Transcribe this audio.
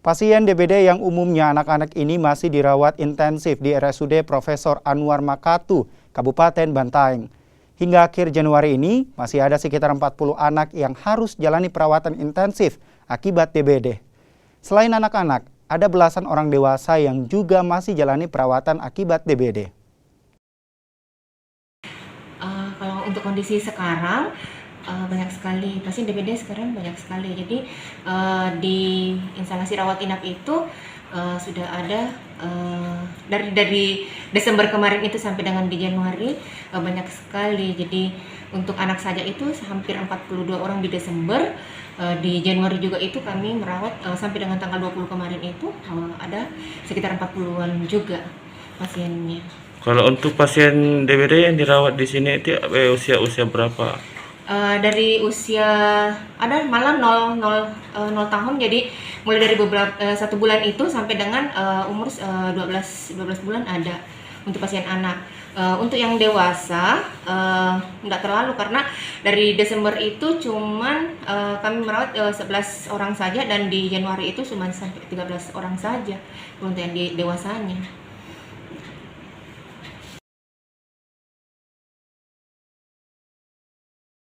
Pasien DBD yang umumnya anak-anak ini masih dirawat intensif di RSUD Profesor Anwar Makatu, Kabupaten Bantaeng. Hingga akhir Januari ini, masih ada sekitar 40 anak yang harus jalani perawatan intensif akibat DBD. Selain anak-anak, ada belasan orang dewasa yang juga masih jalani perawatan akibat DBD. Kalau untuk kondisi sekarang, banyak sekali pasien DBD sekarang banyak sekali. Jadi di instalasi rawat inap itu sudah ada dari Desember kemarin itu sampai dengan di Januari banyak sekali. Jadi untuk anak saja itu hampir 42 orang di Desember. Di Januari juga itu kami merawat sampai dengan tanggal 20 kemarin itu ada sekitar 40-an juga pasiennya. Kalau untuk pasien DBD yang dirawat di sini itu usia berapa? Dari usia ada malah 0 tahun, jadi mulai dari beberapa 1 bulan itu sampai dengan umur 12 bulan ada untuk pasien anak. Untuk yang dewasa enggak terlalu, karena dari Desember itu cuman kami merawat 11 orang saja, dan di Januari itu cuma sampai 13 orang saja untuk yang dewasanya.